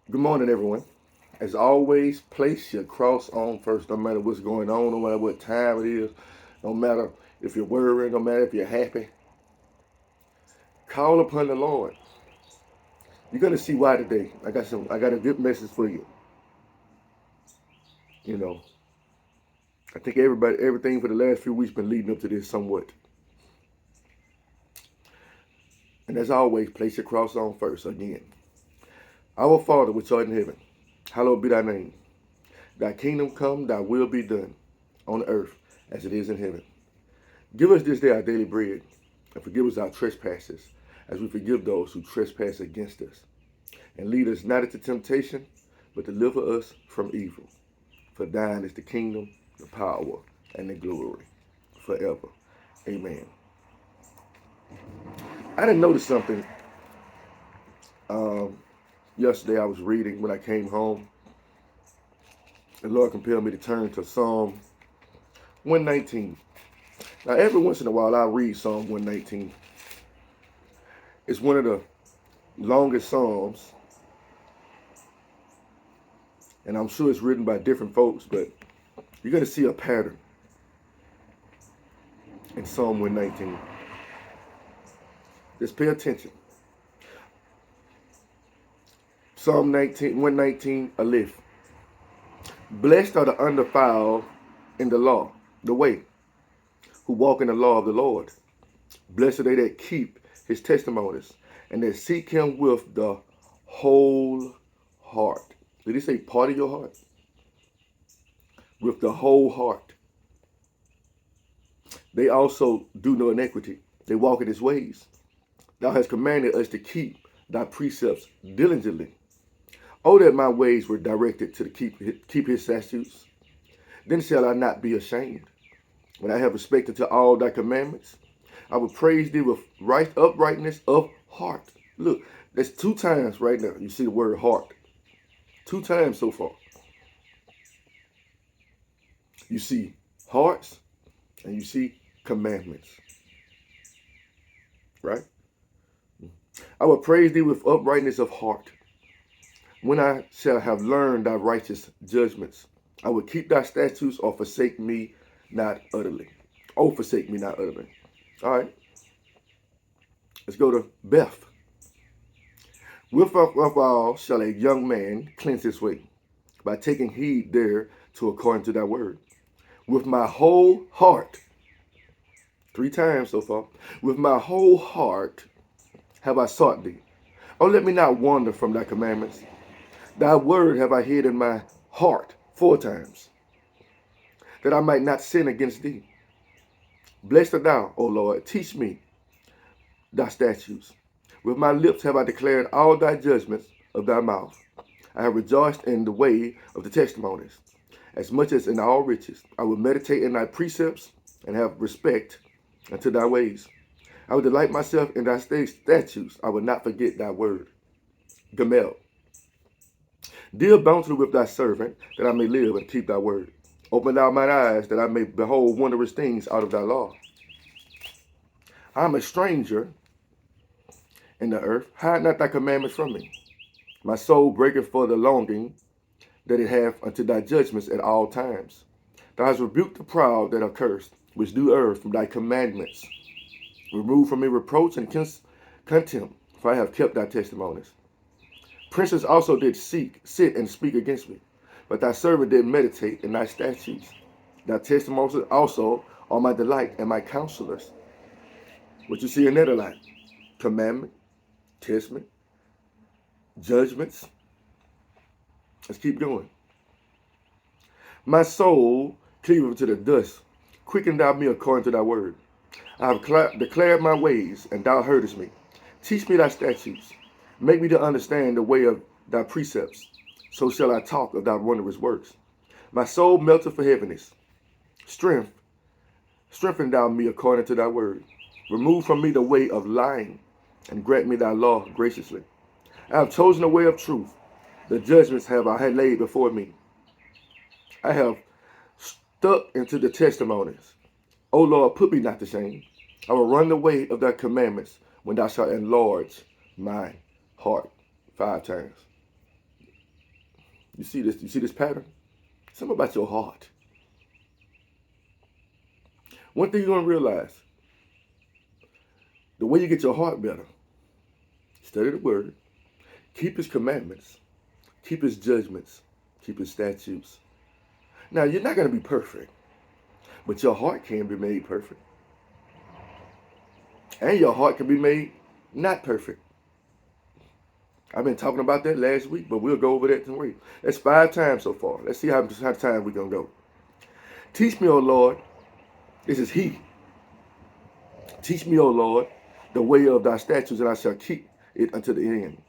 Good morning, everyone. As always, place your cross on first, no matter what's going on, no matter what time it is, no matter if you're worried, no matter if you're happy. Call upon the Lord. You're gonna see why today. I got a good message for you. You know, I think everything for the last few weeks been leading up to this somewhat. And as always, place your cross on first again. Our Father which art in heaven, hallowed be thy name. Thy kingdom come, thy will be done on earth as it is in heaven. Give us this day our daily bread, and forgive us our trespasses, as we forgive those who trespass against us. And lead us not into temptation, but deliver us from evil. For thine is the kingdom, the power, and the glory, forever. Amen. I didn't notice something um, yesterday. I was reading when I came home. The Lord compelled me to turn to Psalm 119. Now, every once in a while, I read Psalm 119. It's one of the longest Psalms, and I'm sure it's written by different folks, but you're going to see a pattern in Psalm 119. Just pay attention. Psalm 119, Aleph. Blessed are the undefiled in the law, the way, who walk in the law of the Lord. Blessed are they that keep his testimonies and that seek him with the whole heart. Did he say part of your heart? With the whole heart. They also do no iniquity. They walk in his ways. Thou hast commanded us to keep thy precepts diligently. Oh, that my ways were directed to keep his statutes. Then shall I not be ashamed. When I have respect to all thy commandments, I will praise thee with uprightness of heart. Look, that's 2 times right now. You see the word heart. 2 times so far. You see hearts and you see commandments. Right? I will praise thee with uprightness of heart. When I shall have learned thy righteous judgments, I will keep thy statutes or forsake me not utterly. Oh, forsake me not utterly. All right. Let's go to Beth. Withal shall a young man cleanse his way, by taking heed thereto according to thy word. With my whole heart, 3 times so far, with my whole heart have I sought thee. Oh, let me not wander from thy commandments. Thy word have I hid in my heart 4 times, that I might not sin against thee. Blessed art thou, O Lord, teach me thy statutes. With my lips have I declared all thy judgments of thy mouth. I have rejoiced in the way of the testimonies, as much as in all riches. I will meditate in thy precepts and have respect unto thy ways. I will delight myself in thy statutes. I will not forget thy word. Gamel. Deal bountifully with thy servant, that I may live and keep thy word. Open thou mine eyes, that I may behold wondrous things out of thy law. I am a stranger in the earth. Hide not thy commandments from me. My soul breaketh for the longing that it hath unto thy judgments at all times. Thou hast rebuked the proud that are cursed, which do err from thy commandments. Remove from me reproach and contempt, for I have kept thy testimonies. Princes also did sit and speak against me, but thy servant did meditate in thy statutes. Thy testimonies also are my delight and my counselors. What you see in that line? Commandment, testament, judgments. Let's keep going. My soul cleaveth to the dust. Quicken thou me according to thy word. I have declared my ways, and thou heardest me. Teach me thy statutes. Make me to understand the way of thy precepts. So shall I talk of thy wondrous works. My soul melteth for heaviness. Strengthen thou me according to thy word. Remove from me the way of lying, and grant me thy law graciously. I have chosen the way of truth. The judgments have I had laid before me. I have stuck into the testimonies. O Lord, put me not to shame. I will run the way of thy commandments when thou shalt enlarge my heart. 5 times. You see this? You see this pattern? Something about your heart. One thing you're going to realize, the way you get your heart better, study the word, keep his commandments, keep his judgments, keep his statutes. Now, you're not going to be perfect, but your heart can be made perfect. And your heart can be made not perfect. I've been talking about that last week, but we'll go over that tomorrow. That's 5 times so far. Let's see how time we're going to go. Teach me, O Lord. This is he. Teach me, O Lord, the way of thy statutes, and I shall keep it unto the end.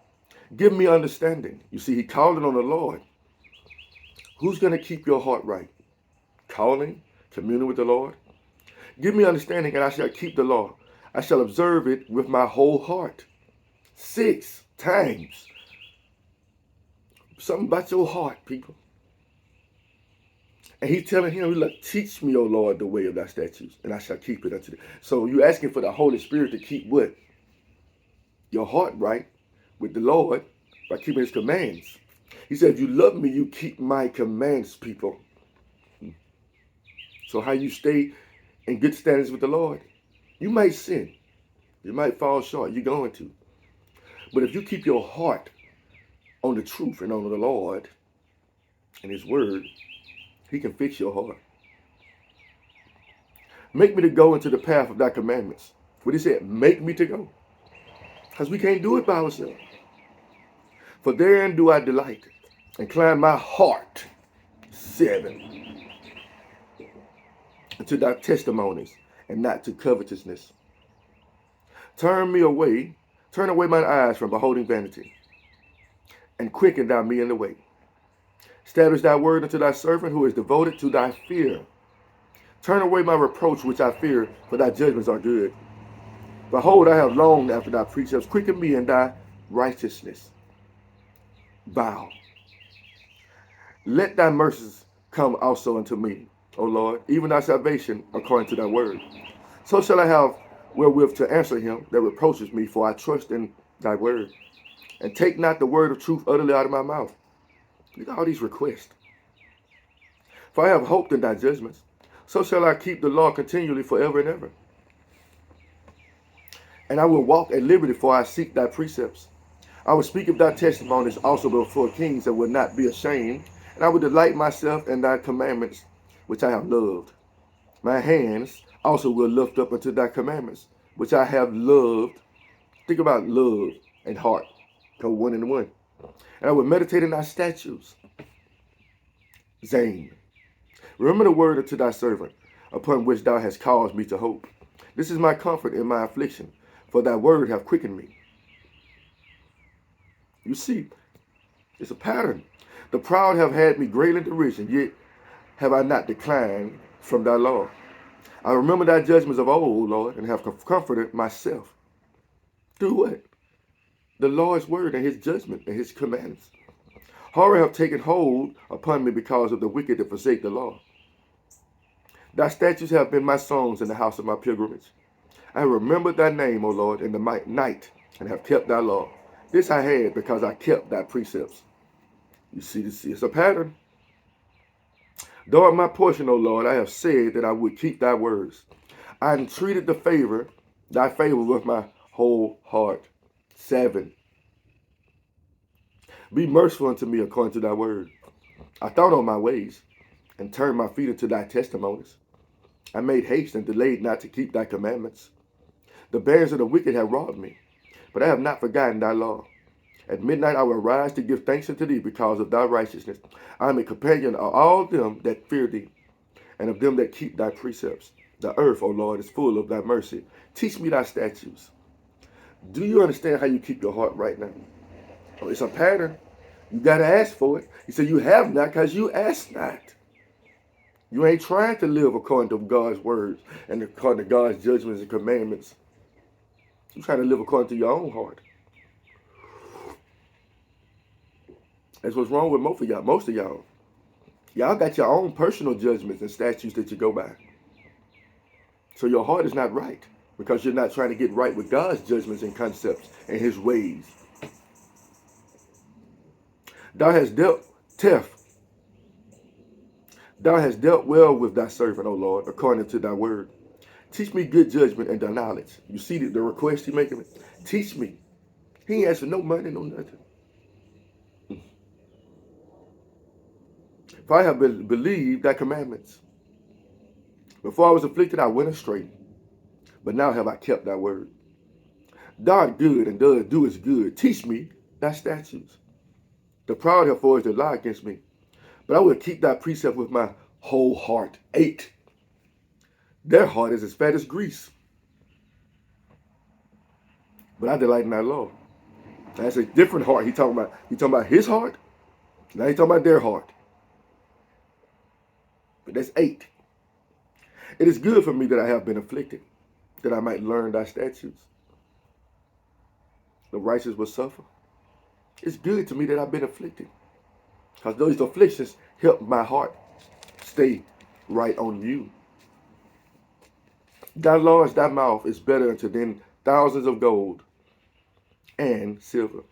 Give me understanding. You see, he calling on the Lord. Who's going to keep your heart right? Calling, communing with the Lord. Give me understanding, and I shall keep the law. I shall observe it with my whole heart. 6 times. Something about your heart, people. And he's telling him, look, teach me, O Lord, the way of thy statutes, and I shall keep it unto thee. So you're asking for the Holy Spirit to keep what? Your heart right with the Lord by keeping his commands. He said, if you love me, you keep my commands, people. So how you stay in good standings with the Lord? You might sin. You might fall short. You're going to. But if you keep your heart on the truth and on the Lord and his word, he can fix your heart. Make me to go into the path of thy commandments. What he said, make me to go. Because we can't do it by ourselves. For therein do I delight. Incline my heart. 7. To thy testimonies and not to covetousness. Turn away mine eyes from beholding vanity, and quicken thou me in the way. Establish thy word unto thy servant who is devoted to thy fear. Turn away my reproach which I fear, for thy judgments are good. Behold, I have longed after thy precepts. Quicken me in thy righteousness. Vow. Let thy mercies come also unto me, O Lord, even thy salvation according to thy word. So shall I have wherewith to answer him that reproaches me, for I trust in thy word. And take not the word of truth utterly out of my mouth. Look at all these requests. For I have hoped in thy judgments. So shall I keep the law continually forever and ever. And I will walk at liberty, for I seek thy precepts. I will speak of thy testimonies also before kings, and will not be ashamed. And I will delight myself in thy commandments, which I have loved. My hands also will lift up unto thy commandments, which I have loved. Think about love and heart. Go one in one. And I will meditate in thy statutes. Zane. Remember the word unto thy servant, upon which thou hast caused me to hope. This is my comfort in my affliction, for thy word hath quickened me. You see, it's a pattern. The proud have had me greatly in derision, yet have I not declined from thy law. I remember thy judgments of old, Lord, and have comforted myself. Through what? The Lord's word and his judgment and his commandments. Horror have taken hold upon me because of the wicked that forsake the law. Thy statutes have been my songs in the house of my pilgrimage. I have remembered thy name, O Lord, in the night, and have kept thy law. This I had because I kept thy precepts. You see, it's a pattern. Thou art my portion, O Lord, I have said that I would keep thy words. I entreated thy favor with my whole heart. 7. Be merciful unto me according to thy word. I thought on my ways, and turned my feet into thy testimonies. I made haste and delayed not to keep thy commandments. The bands of the wicked have robbed me, but I have not forgotten thy law. At midnight I will rise to give thanks unto thee because of thy righteousness. I am a companion of all them that fear thee, and of them that keep thy precepts. The earth, O Lord, is full of thy mercy. Teach me thy statutes. Do you understand how you keep your heart right now? Oh, it's a pattern. You got to ask for it. He said you have not because you ask not. You ain't trying to live according to God's words and according to God's judgments and commandments. You're trying to live according to your own heart. That's what's wrong with most of y'all. Y'all got your own personal judgments and statutes that you go by. So your heart is not right because you're not trying to get right with God's judgments and concepts and his ways. Thou hast dealt Teth, thou hast dealt well with thy servant, O Lord, according to thy word. Teach me good judgment and thy knowledge. You see the request he making? Teach me. He ain't asking no money, no nothing. For I have believed thy commandments. Before I was afflicted, I went astray, but now have I kept thy word. Thou art good and does do is good. Teach me thy statutes. The proud have forged a lie against me, but I will keep thy precept with my whole heart. 8. Their heart is as fat as grease, but I delight in thy law. That's a different heart. He talking about his heart. Now he talking about their heart. But that's 8. It is good for me that I have been afflicted, that I might learn thy statutes. The righteous will suffer. It's good to me that I've been afflicted, because those afflictions help my heart stay right on you. Thy law is thy mouth is better unto than thousands of gold and silver.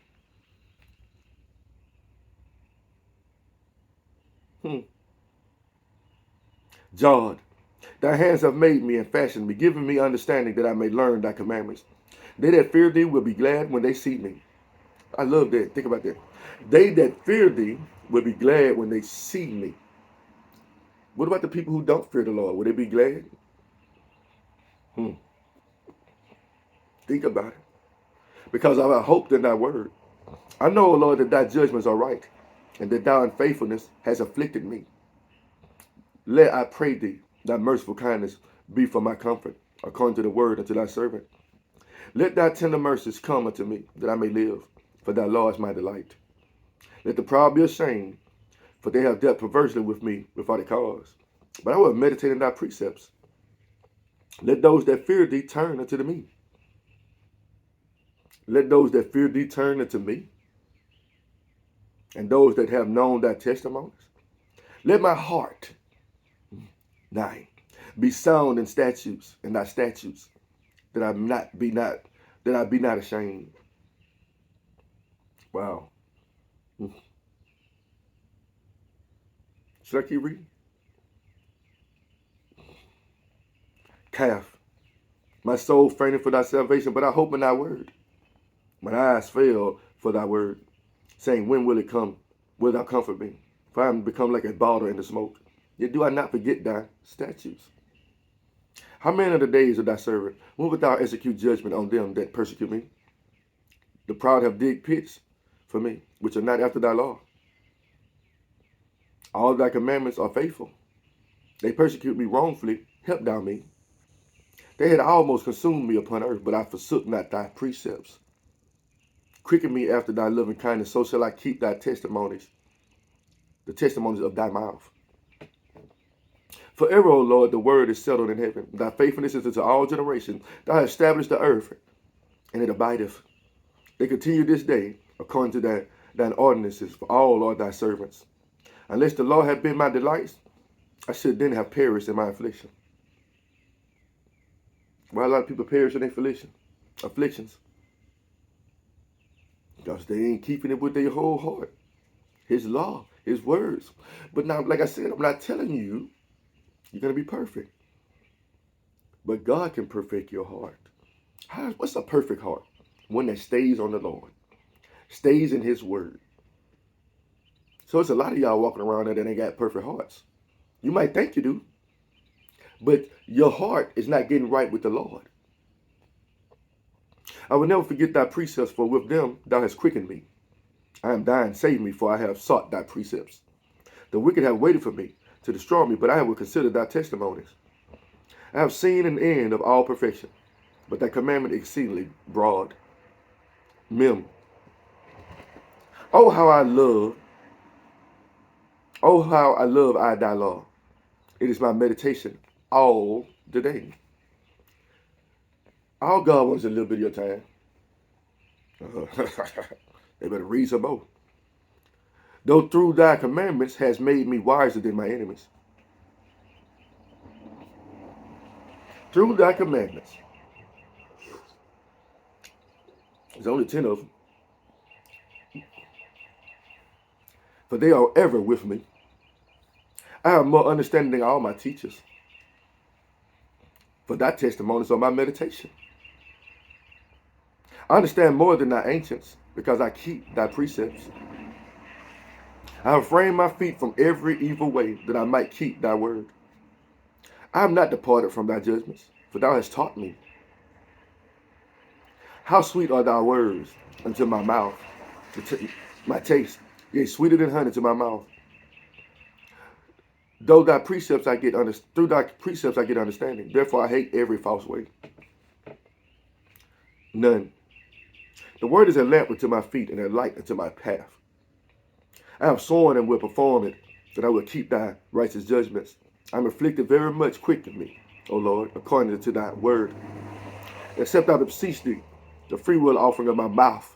Jod, thy hands have made me and fashioned me, giving me understanding that I may learn thy commandments. They that fear thee will be glad when they see me. I love that. Think about that. They that fear thee will be glad when they see me. What about the people who don't fear the Lord? Will they be glad? Think about it. Because I have hoped in thy word. I know, O Lord, that thy judgments are right, and that thy unfaithfulness has afflicted me. Let, I pray thee, thy merciful kindness be for my comfort, according to the word unto thy servant. Let thy tender mercies come unto me, that I may live, for thy law is my delight. Let the proud be ashamed, for they have dealt perversely with me without a cause. But I will meditate in thy precepts. Let those that fear thee turn unto me. Let those that fear thee turn unto me, and those that have known thy testimonies. Let my heart, 9, be sound in statutes, in thy statutes, that I be not ashamed. Wow. Should I keep reading? Calf, my soul fainted for thy salvation, but I hope in thy word. My eyes fail for thy word, saying, when will it come? Will thou comfort me? For I am become like a bottle in the smoke. Yet do I not forget thy statutes. How many are the days of thy servant? When wilt thou execute judgment on them that persecute me? The proud have digged pits for me, which are not after thy law. All thy commandments are faithful. They persecute me wrongfully. Help thou me. They had almost consumed me upon earth, but I forsook not thy precepts. Quicken me after thy loving kindness, so shall I keep thy testimonies, the testimonies of thy mouth. Forever, O Lord, the word is settled in heaven. Thy faithfulness is unto all generations. Thou hast established the earth, and it abideth. They continue this day, according to thine ordinances, for all are thy servants. Unless the law had been my delights, I should then have perished in my affliction. Why a lot of people perish in their afflictions? Because they ain't keeping it with their whole heart. His law, his words. But now, like I said, I'm not telling you you're going to be perfect. But God can perfect your heart. What's a perfect heart? One that stays on the Lord, stays in his word. So it's a lot of y'all walking around there that ain't got perfect hearts. You might think you do, but your heart is not getting right with the Lord. I will never forget thy precepts, for with them thou hast quickened me. I am thine, save me, for I have sought thy precepts. The wicked have waited for me to destroy me, but I will consider thy testimonies. I have seen an end of all perfection, but thy commandment exceedingly broad. Mem. Oh how I love I thy law. It is my meditation all the day. All God wants is a little bit of your time. They better read some more. Though through thy commandments has made me wiser than my enemies. Through thy commandments. There's only 10 of them. for they are ever with me. I have more understanding than all my teachers, for thy testimonies are my meditation. I understand more than thy ancients, because I keep thy precepts. I have framed my feet from every evil way, that I might keep thy word. I have not departed from thy judgments, for thou hast taught me. How sweet are thy words unto my mouth, my taste, yea, sweeter than honey to my mouth. Through thy precepts I get understanding. Therefore I hate every false way. None. The word is a lamp unto my feet and a light unto my path. I have sworn and will perform it, that I will keep thy righteous judgments. I am afflicted very much. Quicken me, O Lord, according to thy word. Except I beseech thee, the free will offering of my mouth.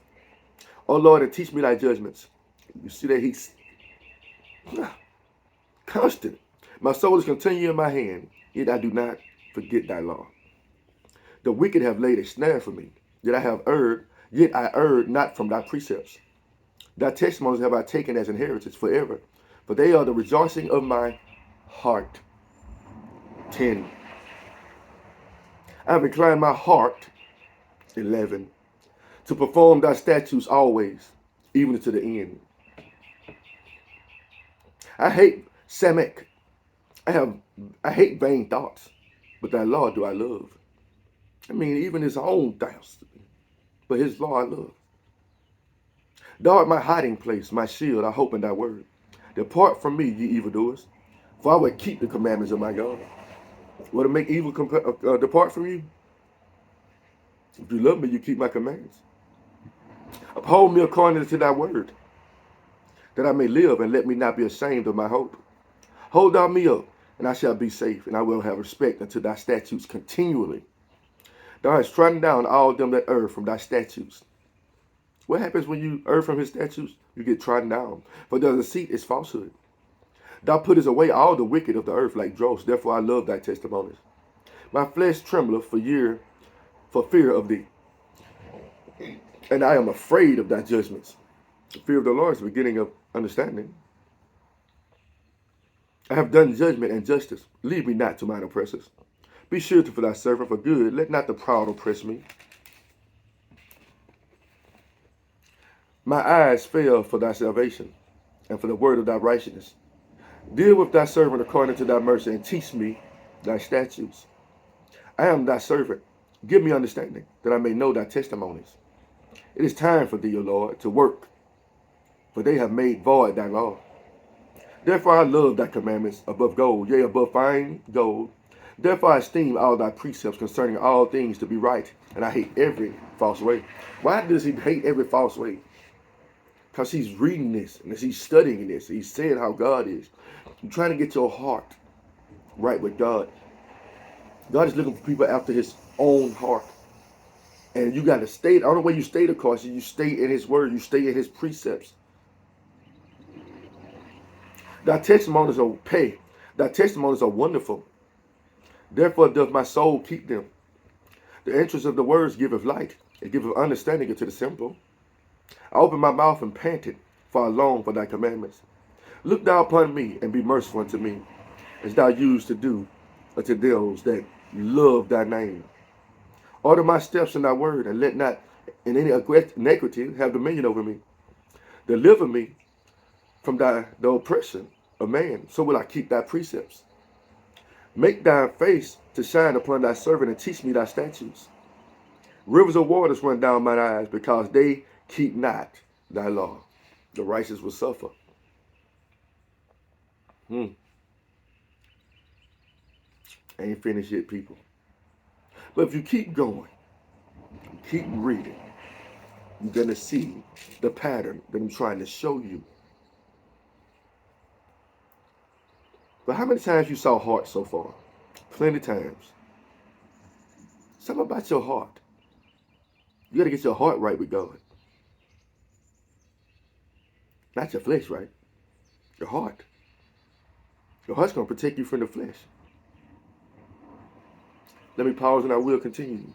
O Lord, and teach me thy judgments. You see that he's constant. My soul is continually in my hand, yet I do not forget thy law. The wicked have laid a snare for me, yet I erred not from thy precepts. Thy testimonies have I taken as inheritance forever, for they are the rejoicing of my heart. 10. I have inclined my heart, 11, to perform thy statutes always, even to the end. I hate Samek. I hate vain thoughts, but thy law do I love. I mean, even his own doubts, but his law I love. Thou art my hiding place, my shield, I hope in thy word. Depart from me, ye evildoers, for I will keep the commandments of my God. Will it make evil depart from you? If you love me, you keep my commandments. Uphold me according to thy word, that I may live, and let me not be ashamed of my hope. Hold thou me up, and I shall be safe, and I will have respect unto thy statutes continually. Thou hast trodden down all them that err from thy statutes. What happens when you err from his statutes? You get trodden down. For the deceit is falsehood. Thou puttest away all the wicked of the earth like dross. Therefore I love thy testimonies. My flesh trembleth for fear of thee, and I am afraid of thy judgments. The fear of the Lord is the beginning of understanding. I have done judgment and justice. Leave me not to mine oppressors. Be surety for thy servant for good. Let not the proud oppress me. My eyes fail for thy salvation, and for the word of thy righteousness. Deal with thy servant according to thy mercy, and teach me thy statutes. I am thy servant. Give me understanding, that I may know thy testimonies. It is time for thee, O Lord, to work, for they have made void thy law. Therefore I love thy commandments above gold, yea, above fine gold. Therefore I esteem all thy precepts concerning all things to be right, and I hate every false way. Why does he hate every false way? Because he's reading this, and as he's studying this, he's saying how God is. You're trying to get your heart right with God. God is looking for people after his own heart. And you got to stay. The only way you stay the course is you stay in his word. You stay in his precepts. Thy testimonies are pay. Thy testimonies are wonderful. Therefore doth my soul keep them. The entrance of the words giveth light. It giveth understanding unto the simple. I opened my mouth and panted, for I long for thy commandments. Look thou upon me, and be merciful unto me, as thou used to do unto those that love thy name. Order my steps in thy word, and let not in any iniquity have dominion over me. Deliver me from the oppression of man, so will I keep thy precepts. Make thy face to shine upon thy servant, and teach me thy statutes. Rivers of waters run down mine eyes, because they keep not thy law. The righteous will suffer. I ain't finished yet, people. But if you keep going, keep reading, you're going to see the pattern that I'm trying to show you. But how many times you saw heart so far? Plenty times. Something about your heart. You got to get your heart right with God. Not your flesh, right? Your heart. Your heart's going to protect you from the flesh. Let me pause and I will continue.